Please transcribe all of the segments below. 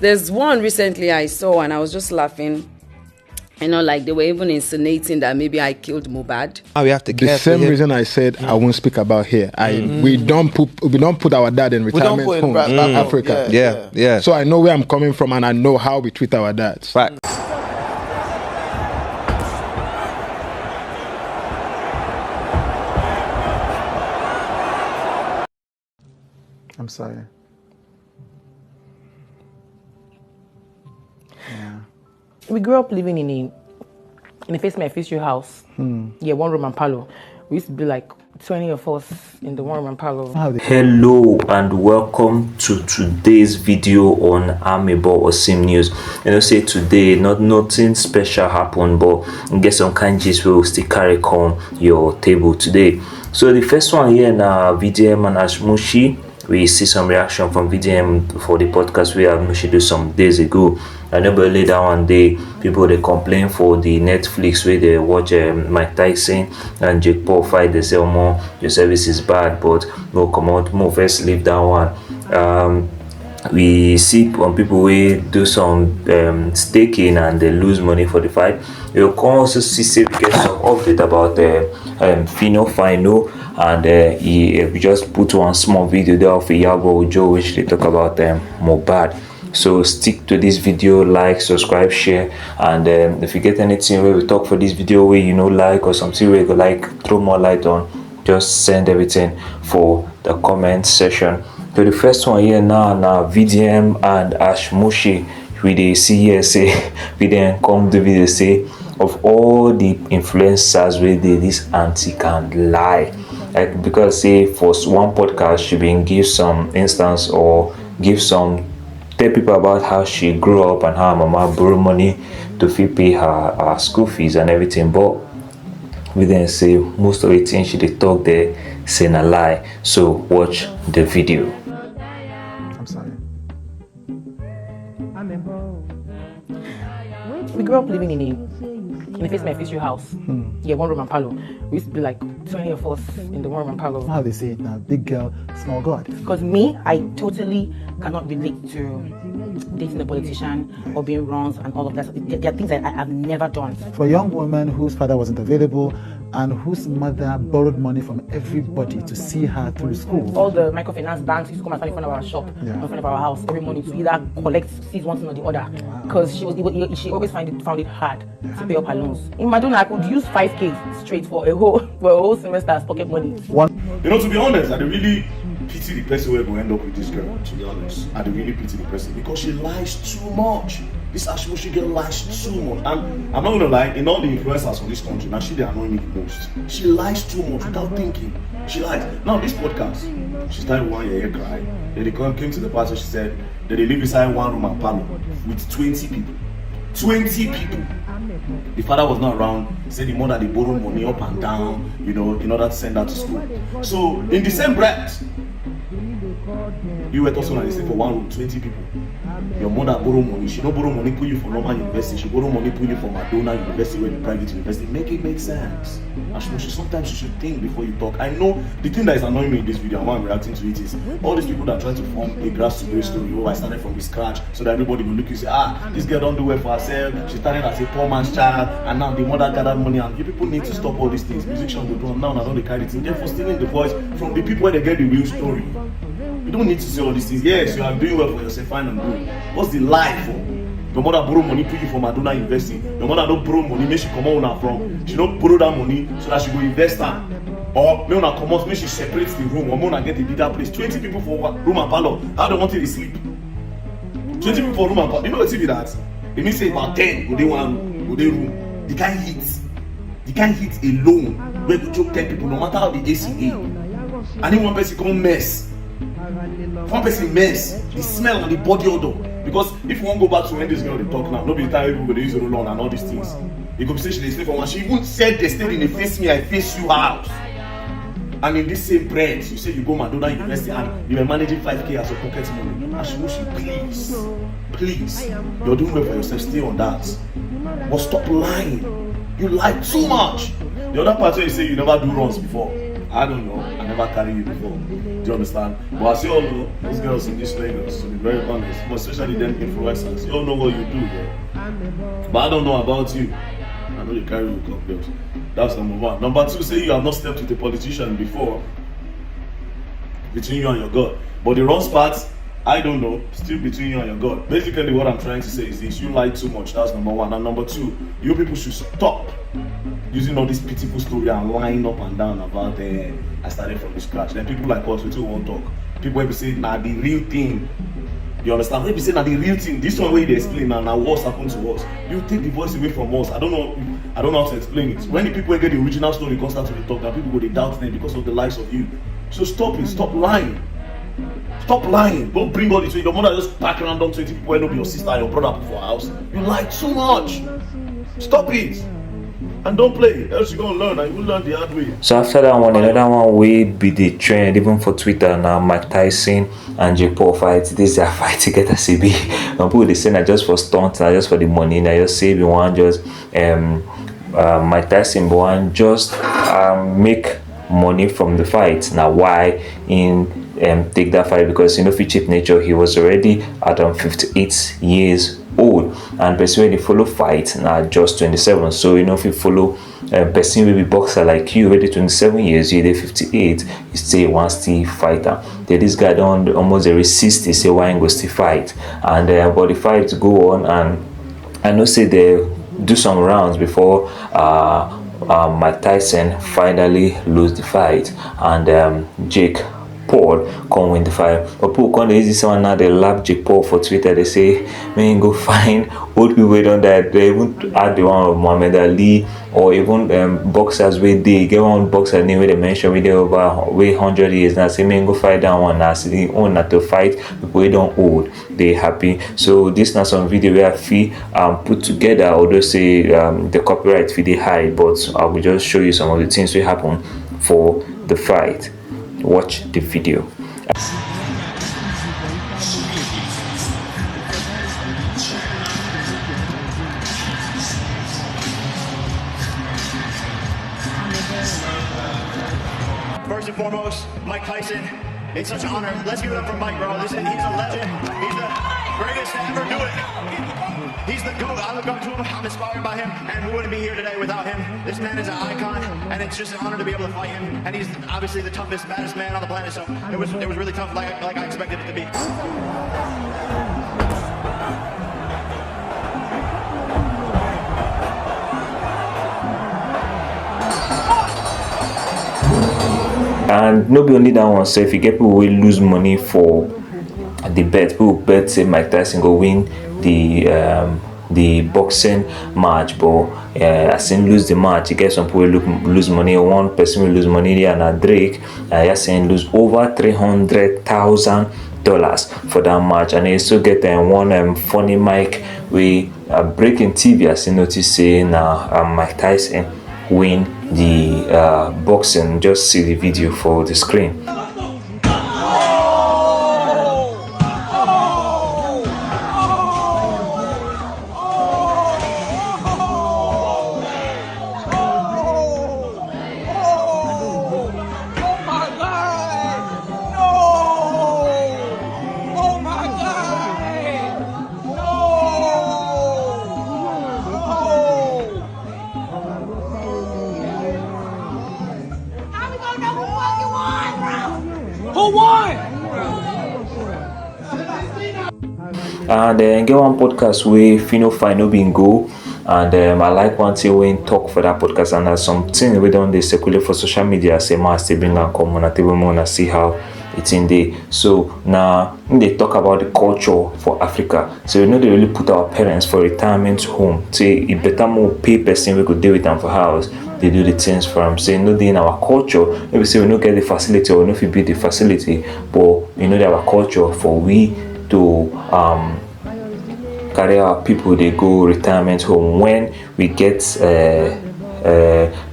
There's one recently I saw and I was just laughing. You know, like they were even insinuating that maybe I killed Mohbad. We have to the same reason I said I won't speak about here. We don't put our dad in retirement home in Africa. Yeah. So I know where I'm coming from and I know how we treat our dads. Fact. I'm sorry. Yeah. We grew up living in a face house. Yeah, one room and parlor. We used to be like 20 of us in the one room and parlor. Hello and welcome to today's video on Iyabo or Sim News. You know, say today nothing special happened, but get some kind gist will still carry on your table today. So the first one here now, VDM and Ashmusy. We see some reaction from VDM for the podcast we have Ashmusy do some days ago. I know but later one day people they complain for the Netflix where they watch Mike Tyson and Jake Paul fight. They say, oh, more your service is bad, but no come out, more first leave that one. We see on people we do some staking and they lose money for the fight. You can also see we get some update about final and we just put one small video there of Iyabo Joe which they talk about Mohbad. So stick to this video, like, subscribe, share, and if you get anything where we talk for this video where you know like or something where you go like throw more light on, just send everything for the comment section. So the first one here now VDM and Ashmusy we they see here say we then come the video say of all the influencers where they this auntie can lie. Like because say for one podcast she been give some instance or give some tell people about how she grew up and how her mama borrow money to pay her school fees and everything, but we then say most of the things she did talk there saying a lie. So watch the video. I'm sorry. We grew up living in a face house. Yeah, one room and parlor. We used to be like 20 of us in the one room and parlor. How they say it now, big girl, small God. Because me, I totally cannot relate to dating a politician or being wrong and all of that. There are things that I have never done. For a young woman whose father wasn't available and whose mother borrowed money from everybody to see her through school. All the microfinance banks used to come and stand in front of our shop, in front of our house every morning to either collect, seize one thing or the other. Because she always found it hard to pay up her loans. In Madonna, I could use 5K straight for a whole semester as pocket money. You know, to be honest, I really pity the person who will end up with this girl, to be honest. I really pity the person because she lies too much. This Ashmusy girl lies too much. And I'm not gonna lie, in all the influencers from this country, now she they annoy me the most. She lies too much without thinking. She lies. Now this podcast, she started 1 year cry. Then they came to the party, she said that they live inside one room and parlor with 20 people. 20 people. The father was not around. He said the mother they borrow money up and down, you know, in order to send her to school. So in the same breath, you were also like for one room, 20 people. Your mother borrow money. She don't borrow money put you for normal university. She borrow money put you for Madonna University, where the private university. Make it make sense. Ashmusy, sometimes you should think before you talk. I know the thing that is annoying me in this video and why I'm reacting to it is all these people that try to form a grass to story. Oh, I started from the scratch, so that everybody will look and say, this girl don't do well for herself. She started as a poor man's child, and now the mother gathered money. And you people need to stop all these things. Musicians will do them now, and I don't carry it in. Therefore, stealing the voice from the people where they get the real story. You don't need to say all these things. Yes, you are doing well for yourself, fine and good. What's the lie for? Your mother borrow money put you for Madonna University. Your mother don't borrow money, make she come out from. She don't borrow that money so that she go invest her. Or may una come out, make she separates the room, or may una get a bigger place. 20 people for room and parlor. How do they want to sleep? 20 people for room and parlor. You know what's it that? They mean say about 10 go they one go they room. They can't hit alone. Where go choke 10 people, no matter how the AC is. And then one person come mess. One person mess, the smell and the body odor. Because if you want to go back to when this girl they talk now, nobody tell everybody use roll on and all these things. The conversation they stay for one. She even said they stayed in the face me, I face you out. And in this same breath, you say you go Madonna University and you are managing 5K as a pocket money. Ashmusy, please, you're doing well for yourself, stay on that. But stop lying. You lie too much. The other part where you say you never do runs before. I don't know. I never carry you before. Do you understand? But as you all know, these girls in this Lagos, to be very honest, but especially them influencers, you all know what you do, bro. But I don't know about you. I know you carry your cup, girls. That's number one. Number two, say you have not slept with a politician before, between you and your God. But the wrong part, I don't know, still between you and your God. Basically, what I'm trying to say is this: you lie too much. That's number one. And number two, you people should stop using all this pitiful story and lying up and down about I started from the scratch. Then people like us, we too won't talk. People will be saying, nah, the real thing. You understand? When people say, nah, the real thing. This one way they explain now what's happened to us. You take the voice away from us. I don't know how to explain it. When the people get the original story constantly talk, that people go they doubt them because of the lies of you. So stop it. Stop lying. Stop lying. Don't bring all this. Your mother just pack around 20 people and be your sister and your brother for house. You lie too much. Stop it. And don't play, else you're gonna learn, and you will learn the hard way. So after that one, another one will be the trend, even for Twitter now. Mike Tyson and Jake Paul fight. This is their fight together, CB. And people they say not just for stunts, not just for the money. Now just say we want just Mike Tyson, but want just make money from the fight. Now why in take that fight? Because if he cheap nature, he was already at 58 years old, and person when they follow fight now just 27. So if you follow person will be boxer like you already 27 years, you're 58, you stay one still fighter. Then this guy don't almost every 60 say why ain't go still fight, and but the fight go on, and I know say they do some rounds before Mike Tyson finally lose the fight, and Jake Paul come win the fight. But people come easy someone now they lap Jake Paul for Twitter. They say man go find old people don't die. They even add the one of Muhammad Ali, or even boxers where they get one boxer name where they mention with over 100 years now. Say man go fight that one now. So they own not to fight people we don't old. They happy. So this now some video where I feel put together, although say the copyright fee they high, but I will just show you some of the things that happen for the fight. Watch the video. First and foremost, Mike Tyson. It's such an honor. Let's give it up for Mike, bro. He's a legend. He's the greatest to ever do it. He's the GOAT. I look up to him. I'm inspired by him. And we wouldn't be here today without him. This man is an icon, and it's just an honor to be able to fight him. And he's obviously the toughest, baddest man on the planet. So it was really tough, like I expected it to be. And no be only that one. So if you get people will lose money for the bet, people bet say Mike Tyson go win the boxing match, but as in lose the match, you get some people lose money. One person will lose money there, and Drake you're saying lose over $300,000 for that match. And they still get one funny mic we breaking TV as you notice saying Mike Tyson win the boxing. Just see the video for the screen. And get one podcast where Fino Fino Bingo, and I like one thing when talk for that podcast, and there's something we don't they circulate for social media. Say must bring and come on a table and see how it's in there. So now they talk about the culture for Africa. So they really put our parents for retirement home. Say it better more pay person we could deal with them for house. They do the things for them. Say no, they in our culture. Maybe say we don't get the facility or no if we build the facility, but that our culture for we to carry our people they go retirement home when we get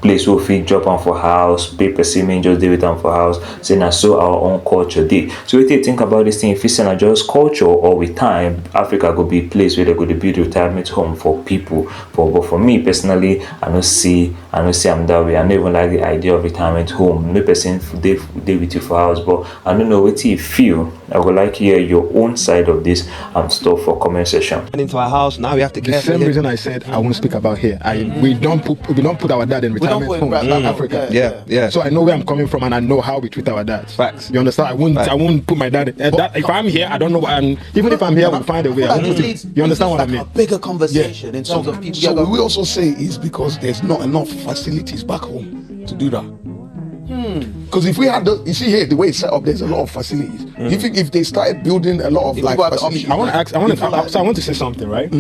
place where we fit drop am for house, pay person make just dey with am for house, say na so our own culture dey. So wetin you think about this thing? If you say na just culture, or with time Africa go be a place where they go dey build retirement home for people. But for me personally, I no see am that way. I no even like the idea of retirement home. No person dey with you for house, but I don't know what you feel. I would like to hear your own side of this stuff for comment section. And into our house now, we have to the same reason I said I won't speak about here. We don't put our dad in retirement home in Africa. Yeah. So I know where I'm coming from and I know how we treat our dads. Facts. You understand? I won't put my dad. If I'm here, I don't know. Even if I'm here, we'll find a way. You understand what I mean? A bigger conversation in terms of people. So what we also say is because there's not enough facilities back home to do that. Because if we had, you see here the way it's set up, there's a lot of facilities. Do you think if they started building a lot of like facilities, I want to say something, right?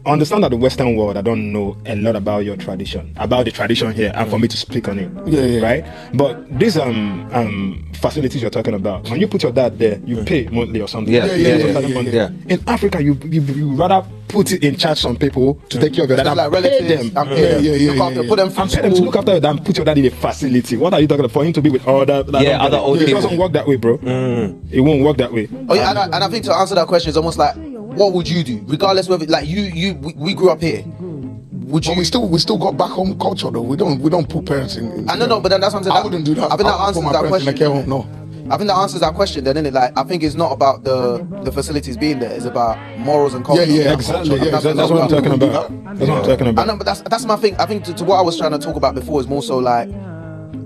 Understand that the Western world, I don't know a lot about your tradition, about the tradition here, and for me to speak on it, right? But these facilities you're talking about, when you put your dad there, you pay monthly or something. In Africa, you rather put it in charge some people to take care of your dad, like relatives, put them to look after your dad, put your dad in a facility. What are you talking about? For him to be with other old people. It doesn't work that way, bro. It won't work that way. Oh yeah, and I think to answer that question is almost like, what would you do, regardless whether like we grew up here? Would you? But we still got back home culture though. We don't put parents in. I know, but then that's what I'm saying. I wouldn't do that. I think that answers that question. No. I think that answers that question then, innit? Like, I think it's not about the facilities being there, it's about morals and culture. Yeah, exactly. That's what I'm talking about. That's what I'm talking about. I know, but that's my thing. I think to what I was trying to talk about before is more so like,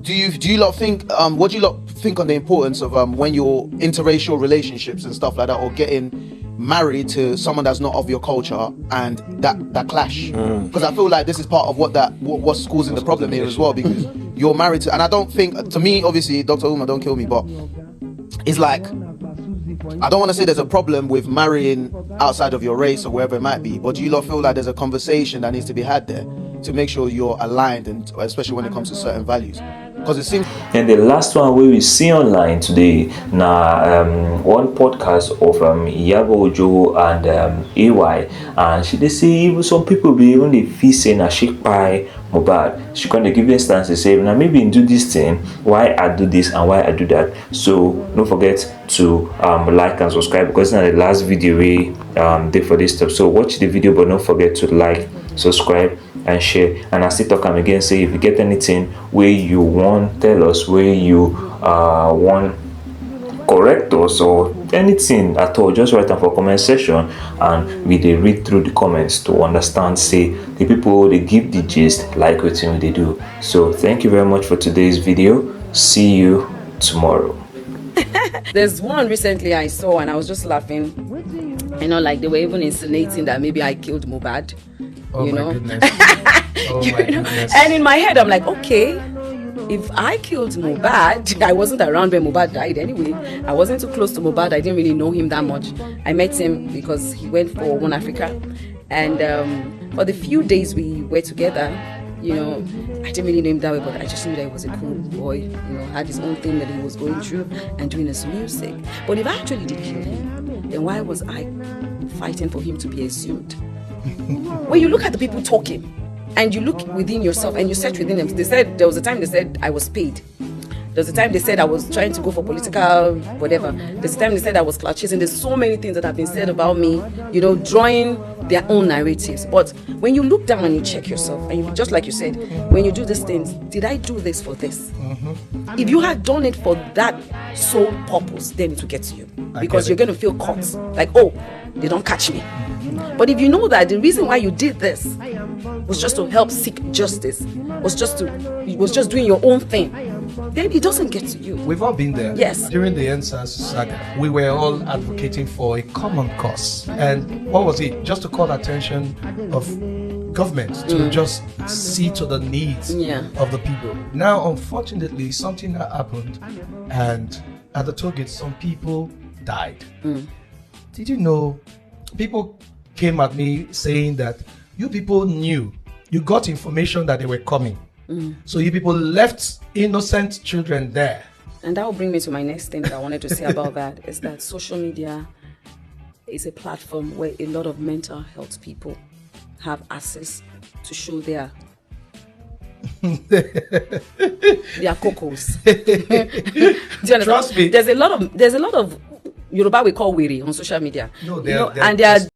do you lot think, what do you lot think on the importance of when you're interracial relationships and stuff like that, or getting married to someone that's not of your culture and that clash? Because I feel like this is part of what's causing the problem here as well, because you're married to, and I don't think, to me, obviously, Dr. Uma, don't kill me, but it's like, I don't want to say there's a problem with marrying outside of your race or wherever it might be, but do you lot feel like there's a conversation that needs to be had there to make sure you're aligned, and especially when it comes to certain values? Because it seems. And the last one we see online today, one podcast of Iyabo and AY, and she they say even some people be even they feel saying a shake by Mohbad. She can give instances say now maybe do this thing, why I do this and why I do that. So don't forget to like and subscribe, because it's not the last video we did for this stuff. So watch the video, but don't forget to like, subscribe and share. And I still talk again, say if you get anything where you want tell us, where you want correct us or anything at all, just write down for comment section and we dey read through the comments to understand, say the people they give the gist like what they do. So thank you very much for today's video. See you tomorrow. There's one recently I saw and I was just laughing, like they were even insinuating that maybe I killed Mohbad. Oh my goodness. Oh my goodness. And in my head I'm like, okay, if I killed Mohbad, I wasn't around when Mohbad died anyway. I wasn't too close to Mohbad. I didn't really know him that much. I met him because he went for One Africa, and for the few days we were together, I didn't really know him that way, but I just knew that he was a cool boy, had his own thing that he was going through and doing his music. But if I actually did kill him, then why was I fighting for him to be exhumed? When you look at the people talking, and you look within yourself and you search within them, there was a time they said I was paid. There was a time they said I was trying to go for political whatever. There's a time they said I was clout chasing. There's so many things that have been said about me, drawing their own narratives. But when you look down and you check yourself, and just like you said, when you do these things, did I do this for this? If you had done it for that sole purpose, then it will get to you. Because you're going to feel caught. Like, oh, they don't catch me. But if you know that the reason why you did this was just to help seek justice, was just doing your own thing, then it doesn't get to you. We've all been there. Yes. During the NSAS saga, we were all advocating for a common cause. And what was it? Just to call attention of government to just see to the needs of the people. Now, unfortunately, something happened, and at the toll gate, some people died. Did you know? People came at me saying that you people knew, you got information that they were coming. So you people left innocent children there. And that will bring me to my next thing that I wanted to say about that, is that social media is a platform where a lot of mental health people have access to show their cocos. Do you understand? Trust me. There's a lot of Yoruba we call wiri on social media. No, and they are